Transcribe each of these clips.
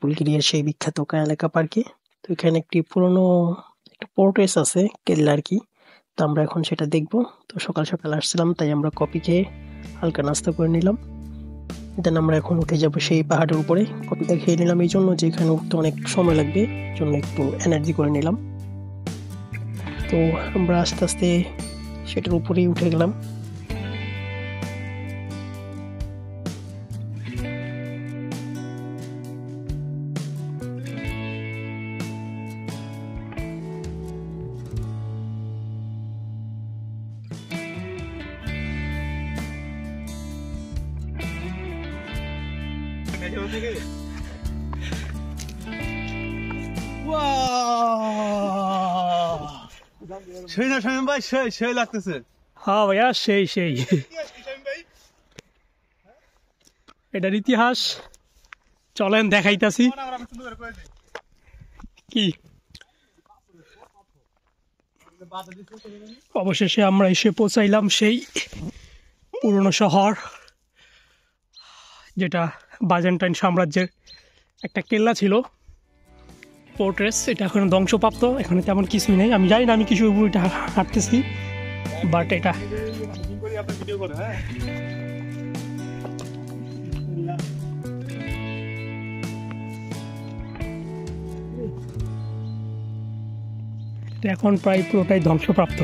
বুলগেরিয়ার সেই বিখ্যাত কায়ালেকা পার্কে। তো এখানে একটি পুরনো একটা পোর্ট্রেস আছে কেল্লা আর কি। তো আমরা এখন সেটা দেখবো। তো সকাল সকাল আসছিলাম, তাই আমরা কফি খেয়ে হালকা নাস্তা করে নিলাম। দেন আমরা এখন উঠে যাবো সেই পাহাড়ের উপরে। কফিটা খেয়ে নিলাম এই জন্য যে এখানে উঠতে অনেক সময় লাগবে, জন্য একটু এনার্জি করে নিলাম। তো আমরা আস্তে আস্তে সেটার উপরেই উঠে গেলাম। সেই না শামীম ভাই, সেই লাগতেছে। হ্যাঁ ভাইয়া, সেই এটার ইতিহাস চলেন দেখাইতাছি। কি অবশেষে আমরা এসে পৌঁছাইলাম সেই পুরনো শহর, যেটা বাইজেন্টাইন সাম্রাজ্যের একটা কেল্লা ছিল, পোর্ট্রেস। এটা এখন ধ্বংসপ্রাপ্ত, এখানে তেমন কিছুই নেই। আমি জানি না, আমি কিছু উপরে হাঁটতেছি, বাট এটা এখন প্রায় পুরোটাই ধ্বংসপ্রাপ্ত।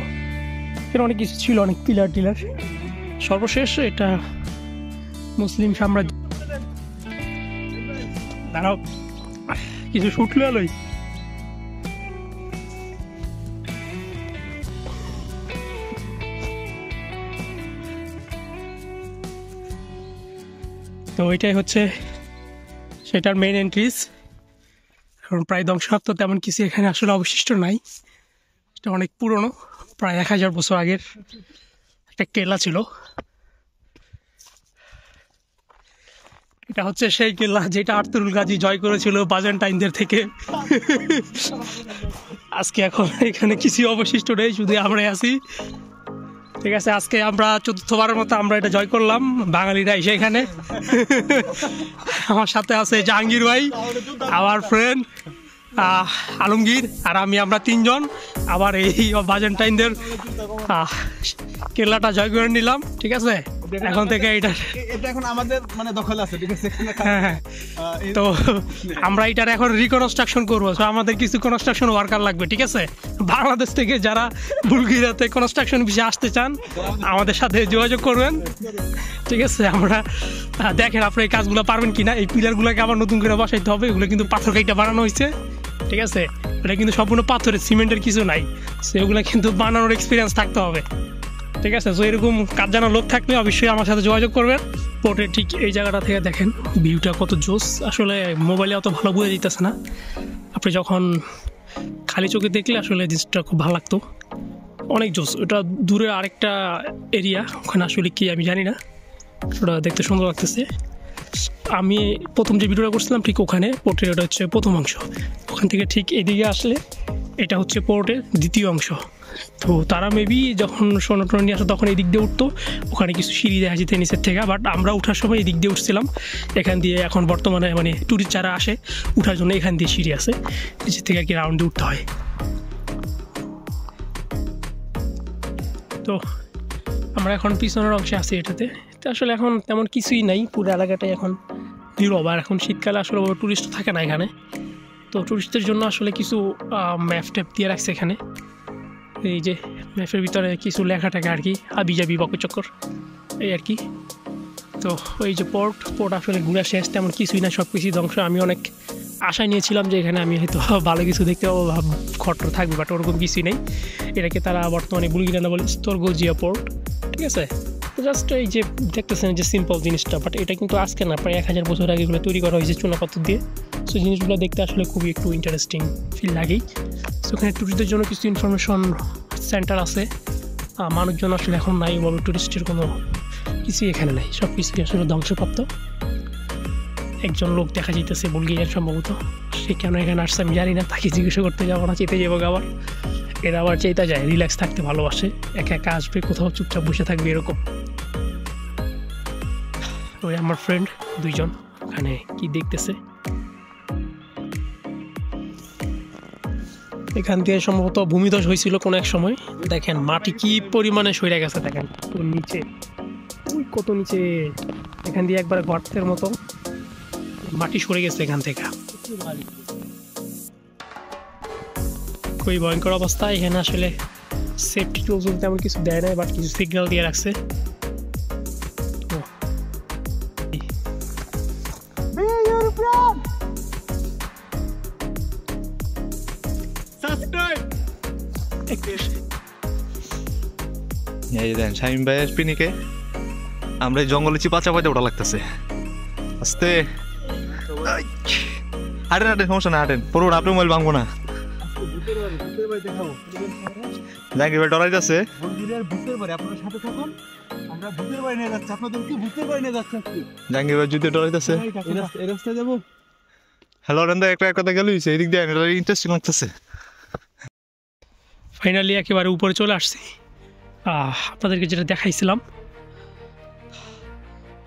এখানে অনেক কিছু ছিল, অনেক পিলার টিলার। সর্বশেষ এটা মুসলিম সাম্রাজ্য। দাঁড়াও, কিছু শুটলো এলোই। তো এটাই হচ্ছে সেটার মেইন এন্ট্রিজ। এখন প্রায় ধ্বংসপ্রাপ্ত, তেমন কিছু এখানে আসলে অবশিষ্ট নাই। এটা অনেক পুরনো, প্রায় 1000 বছর আগের একটা কেল্লা ছিল। এটা হচ্ছে সেই কেল্লা যেটা আর্তুরুল গাজী জয় করেছিল বাইজেন্টাইনদের থেকে। আজকে এখন এখানে কিছু অবশিষ্ট নেই, শুধু আমরাই আছি। ঠিক আছে, আজকে আমরা 4র্থবারের মতো আমরা এটা জয় করলাম, বাঙালিরা এসে এখানে। আমার সাথে আছে জাহাঙ্গীর ভাই, আমার ফ্রেন্ড আলমগীর, আর আমরা 3 জন আবার এই বাইজেন্টাইনদের কেল্লাটা জয় করে নিলাম। ঠিক আছে, এখন থেকে এটা এখন আমাদের মানে দখলে আছে। ঠিক আছে, হ্যাঁ। তো আমরা এটার এখন রিকনস্ট্রাকশন করবো। তো আমাদের কিছু কনস্ট্রাকশন ওয়ার্কার লাগবে। ঠিক আছে, বাংলাদেশ থেকে যারা বুলগেরিয়াতে কনস্ট্রাকশন বিষয়ে আসতে চান আমাদের সাথে যোগাযোগ করবেন। ঠিক আছে, আমরা দেখেন আপনি এই কাজগুলো পারবেন কিনা। এই পিলারগুলোকে আবার নতুন করে বসাইতে হবে। এগুলো কিন্তু পাথর কাইটা বানানো হয়েছে। ঠিক আছে, এটা কিন্তু সম্পূর্ণ পাথরের, সিমেন্টের কিছু নাই। সেগুলো কিন্তু বানানোর এক্সপিরিয়েন্স থাকতে হবে। ঠিক আছে, তো এরকম কাজ জানার লোক থাকলে অবশ্যই আমার সাথে যোগাযোগ করবেন। পোর্টের ঠিক এই জায়গাটা থেকে দেখেন ভিউটা কত জোস। আসলে মোবাইলে অত ভালো বোঝা যেতেছে না, আপনি যখন খালি চোখে দেখলে আসলে জিনিসটা খুব ভালো লাগতো, অনেক জোস। ওটা দূরে আরেকটা এরিয়া, ওখানে আসলে কি আমি জানি না, ওটা দেখতে সুন্দর লাগতেছে। আমি প্রথম যে ভিডিওটা করছিলাম ঠিক ওখানে পোর্টের, ওটা হচ্ছে প্রথম অংশ। ওখান থেকে ঠিক এদিকে আসলে এটা হচ্ছে পোর্টের দ্বিতীয় অংশ। তো তারা মেবি যখন সোনাটা নিয়ে আসে তখন এই দিক দিয়ে উঠতো, ওখানে কিছু সিঁড়ি দেখা যেত নিচের থেকে। বাট আমরা উঠার সময় এই দিক দিয়ে উঠছিলাম, এখান দিয়ে। এখন বর্তমানে মানে টুরিস্ট যারা আসে উঠার জন্য এখান দিয়ে সিঁড়ি আছে, নিচের থেকে আর কি রাউন্ডে উঠতে হয়। তো আমরা এখন পিছনের অংশে আছি এটাতে। তো আসলে এখন তেমন কিছুই নাই, পুরো এলাকাটাই এখন নীরব। আর এখন শীতকালে আসলে টুরিস্ট থাকে না এখানে। তো টুরিস্টদের জন্য আসলে কিছু ম্যাপ ট্যাপ দিয়ে রাখছে এখানে। এই যে ম্যাপের ভিতরে কিছু লেখা থাকে আর কি, হাবিজাবি বকচক্কর এই আর কি। তো ওই যে পোর্ট আসলে ঘুরে শেষ, তেমন কিছুই না, সব কিছুই ধ্বংস। আমি অনেক আশা নিয়েছিলাম যে এখানে আমি হয়তো ভালো কিছু দেখতে পাবো, খটর থাকবে, বাট ওরকম কিছুই নেই। এটাকে তারা বর্তমানে বুলগেরিয়া বলে স্তরগোজিয়া পোর্ট। ঠিক আছে, জাস্ট এই যে দেখতেছেন যে সিম্পল জিনিসটা, বাট এটা কিন্তু আজকে না, প্রায় 1000 বছর আগে এগুলো তৈরি করা হয়েছে চুনাপাথর দিয়ে। সো জিনিসগুলো দেখতে আসলে খুবই একটু ইন্টারেস্টিং ফিল লাগেই। সো এখানে টুরিস্টদের জন্য কিছু ইনফরমেশন সেন্টার আছে। মানুষজন আসলে এখন নাই, ওভাবে টুরিস্টের কোনো কিছুই এখানে নাই, সব কিছুই আসলে ধ্বংসপ্রাপ্ত। একজন লোক দেখা যাইতেছে বুলগেরিয়ার সম্ভবত, সে কেন এখানে আসছে আমি জানি না, তাকে জিজ্ঞাসা করতে যাবো না, চেতে যাবো আবার। এরা আবার চেতা যায়, রিল্যাক্স থাকতে ভালোবাসে, একা একা আসবে, কোথাও চুপচাপ বসে থাকবে এরকম। ওই আমার ফ্রেন্ড 2 জন ওখানে কি দেখতেছে। এখান থেকে সম্ভবত ভূমিধস হয়েছিল কোনো এক সময়। দেখেন মাটি কি পরিমাণে সরে গেছে, দেখেন ওর নিচে, ওই কত নিচে, এখান দিয়ে একবার গর্তের মতো মাটি সরে গেছে এখান থেকে। খুবই ভয়ঙ্কর অবস্থা। এখানে আসলে সেফটি টুলস তেমন কিছু দেয় না, বাট কিছু সিগন্যাল দিয়ে রাখছে। এই দেন শামিম ভাইয়ের পিনিকে আমরা এই জঙ্গলে চিপা চাপাইতে ওটা লাগতেছে। আস্তে হাঁটেন হাঁটেন, সমস্যা না, হাঁটেন পুরো আপনার মোবাইল ভাঙবো না। জাহাঙ্গীর ভাই ডরাই যাচ্ছে। জাহাঙ্গীর ভাই যুদ্ধে ডরাই যাচ্ছে। হ্যালো রেন্দা, একটা কথা গেল এদিক দিয়ে ইন্টারেস্টিং লাগতেছে। ফাইনালি একেবারে উপরে চলে আসছি। আপনাদেরকে যেটা দেখাইছিলাম,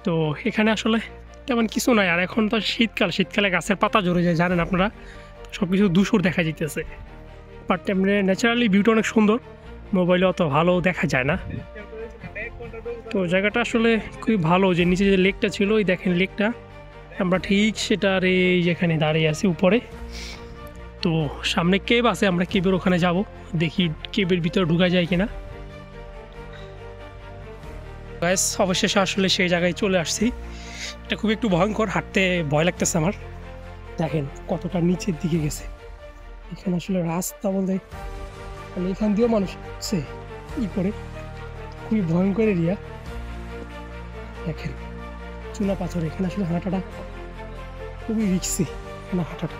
তো এখানে আসলে তেমন কিছু নাই। আর এখন তো শীতকালে গাছের পাতা ঝরে যায়, জানেন আপনারা, সব কিছু ধূসর দেখা যেতেছে। বাট এমনি ন্যাচারালি ভিউটা অনেক সুন্দর, মোবাইলে অত ভালো দেখা যায় না। তো জায়গাটা আসলে খুবই ভালো। যে নিচে যে লেকটা ছিল, ওই দেখেন লেকটা, আমরা ঠিক সেটার এই যেখানে দাঁড়িয়ে আছি উপরে। তো সামনে কেব আছে, আমরা কেবের ওখানে যাব, দেখি কেবের ভিতরে ঢুকা যায় কিনা। গাইস অবশেষে আসলে সেই জায়গায় চলে আসছি। এটা খুব একটু ভয়ঙ্কর, হাঁটতে ভয় লাগতেছে আমার। দেখেন কতটা নিচের দিকে গেছে। এখানে আসলে রাস্তা বলতে মানে এখান দিয়েও মানুষ আছে ই করে, খুবই ভয়ঙ্কর এরিয়া। দেখেন চুনা পাথর, এখানে আসলে হাঁটাটা খুবই রিস্কি, এখানে হাঁটাটা।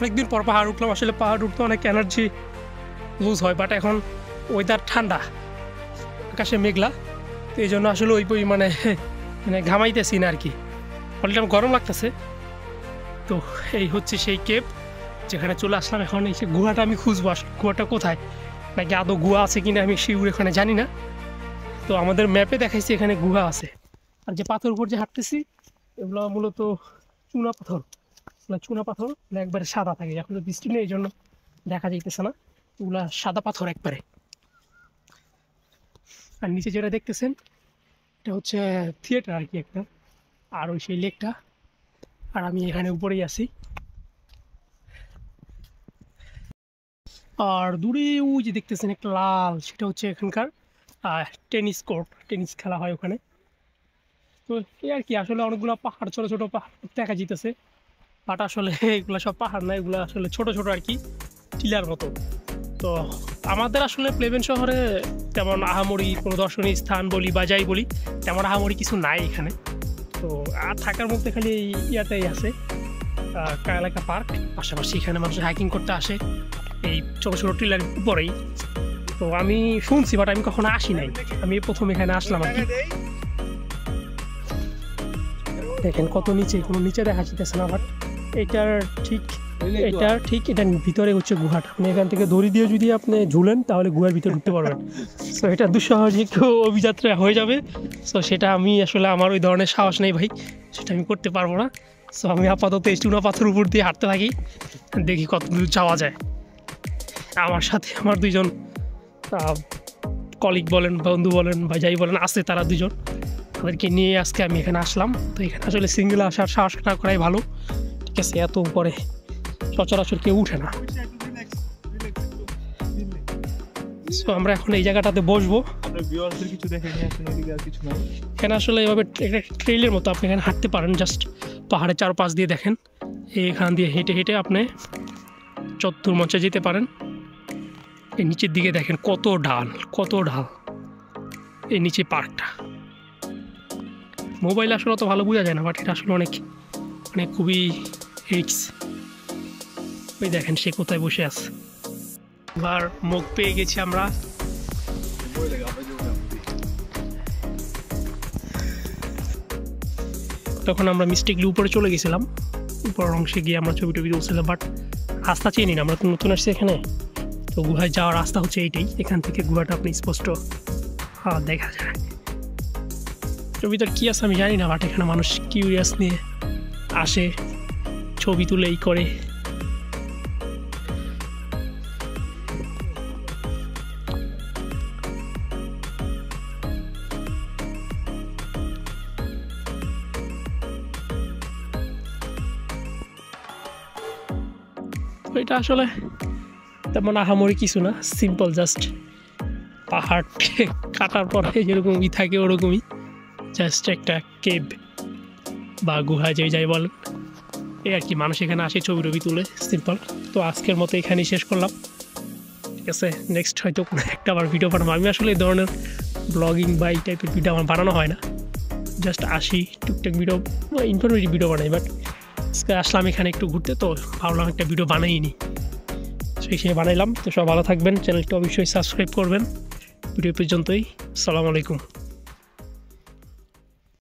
অনেকদিন পর পাহাড় উঠলাম। আসলে পাহাড় উঠতে অনেক এনার্জি লুজ হয়, বাট এখন ওয়েদার ঠান্ডা, আকাশে মেঘলা, তো এই জন্য আসলে ওই মানে ঘামাইতেছি না আর কি, অলরেডি আমার গরম লাগতেছে। তো এই হচ্ছে সেই কেপ যেখানে চলে আসলাম। এখন এই গুহাটা আমি খুঁজবো, আসলে গুহাটা কোথায়, নাকি আদৌ গুহা আছে কিনা আমি শিউর এখানে জানি না। তো আমাদের ম্যাপে দেখাইছি এখানে গুহা আছে। আর যে পাথর উপর যে হাঁটতেছি এগুলো মূলত চুনা পাথর। চুনা পাথর একবারে সাদা থাকে, এখন তো বৃষ্টি নেই এই জন্য দেখা যাইতেছে না, ওগুলা সাদা পাথর একবারে। আর নিচে যেটা দেখতেছেন এটা হচ্ছে থিয়েটার আর কি একটা, আর ওই সেই লেকটা। আর আমি এখানে উপরেই আছি। আর দূরে ওই যে দেখতেছেন একটা লাল, সেটা হচ্ছে এখানকার টেনিস কোর্ট, টেনিস খেলা হয় ওখানে। তো এই আর কি, আসলে অনেকগুলো পাহাড়, ছোটো ছোটো পাহাড় দেখা যেতেছে, বাট আসলে এগুলো সব পাহাড় না, এগুলো আসলে ছোটো ছোটো আর কি, টিলার মতো। তো আমাদের আসলে প্লেবেন শহরে তেমন আহামরি কোনো দর্শনীয় স্থান বলি বা যাই বলি, তেমন আহামরি কিছু নাই এখানে। তো আর থাকার মধ্যে খালি এই ইয়াটাই আছে, কায়ালাকা পার্ক, পাশাপাশি এখানে মানুষ হাইকিং করতে আসে এই ছোটো ছোটো টিলার উপরেই। তো আমি শুনছি, বাট আমি কখনো আসি নাই, আমি প্রথম এখানে আসলাম আর কি। দেখেন কত নিচে, কোনো নিচে দেখা যাচ্ছে না, বাট এটার ভিতরে হচ্ছে গুহাটা। আপনি এখান থেকে দড়ি দিয়ে যদি আপনি ঝুলেন তাহলে গুহার ভিতরে ঢুকতে পারবেন। সো এটা দুঃসাহসিক অভিযাত্রা হয়ে যাবে। সো সেটা আমি আসলে, আমার ওই ধরনের সাহস নেই ভাই, সেটা আমি করতে পারবো না। সো আমি আপাতত এই চুনা পাথর উপর দিয়ে হাঁটতে থাকি, দেখি কত দূর যাওয়া যায়। আমার সাথে আমার দুইজন কলিগ বলেন, বন্ধু বলেন বা যাই বলেন আছে, তারা দুজন, তাদেরকে নিয়ে আজকে আমি এখানে আসলাম। তো এখানে আসলে সিঙ্গেল আসার সাহস না করাই ভালো, ঠিক আছে? এত উপরে সচরাচর কেউ উঠে না। সো আমরা এখন এই জায়গাটাতে বসবো। এখানে আসলে এভাবে একটা ট্রেইলের মতো, আপনি এখানে হাঁটতে পারেন, জাস্ট পাহাড়ের চারপাশ দিয়ে দেখেন, এখান দিয়ে হেঁটে হেঁটে আপনি চত্বর মঞ্চে যেতে পারেন। এই নিচের দিকে দেখেন কত ঢাল, কত ঢাল, এই নিচে পার্কটা। মোবাইল আসলে অত ভালো বোঝা যায় না, বাট এটা আসলে অনেক মানে খুবই রিস্ক। ওই দেখেন সে কোথায় বসে আছে। এবার মুখ পেয়ে গেছি আমরা। তখন আমরা মিস্টেকলি উপরে চলে গেছিলাম, উপরের অংশে গিয়ে আমরা ছবি টবি তুলছিলাম, বাট রাস্তা চিনি না, আমরা তো নতুন আসছি এখানে। তো গুহায় যাওয়ার রাস্তা হচ্ছে এইটাই, এখান থেকে গুহাটা আপনি স্পষ্ট দেখা যায়। এর ভিতর কী আছে আমি জানি না, বাট এখানে মানুষ কিউরিয়াস নিয়ে আসে, ছবি তুলেই করে। এটা আসলে তেমন আহামরি কিছু না, সিম্পল জাস্ট পাহাড় কাটার পরে যেরকমই থাকে ওরকমই, জাস্ট একটা কেভ বা গুহা যে যাই বলেন, এই আর কি। মানুষ এখানে আসে ছবি টবি তুলে, সিম্পল। তো আজকের মতো এখানেই শেষ করলাম, ঠিক আছে। নেক্সট হয়তো কোনো একটা আবার ভিডিও বানাবো। আমি আসলে এই ধরনের ব্লগিং বা এই টাইপের ভিডিও আমার বানানো হয় না, জাস্ট আসি টুকটাক ভিডিও, ইনফরমেটিভ ভিডিও বানাই। বাট আজকে আসলাম এখানে একটু ঘুরতে, তো ভাবলাম একটা ভিডিও বানাইনি, সেই হিসেবে বানাইলাম। তো সব ভালো থাকবেন, চ্যানেলটা অবশ্যই সাবস্ক্রাইব করবেন। ভিডিও পর্যন্তই, আসসালামু আলাইকুম।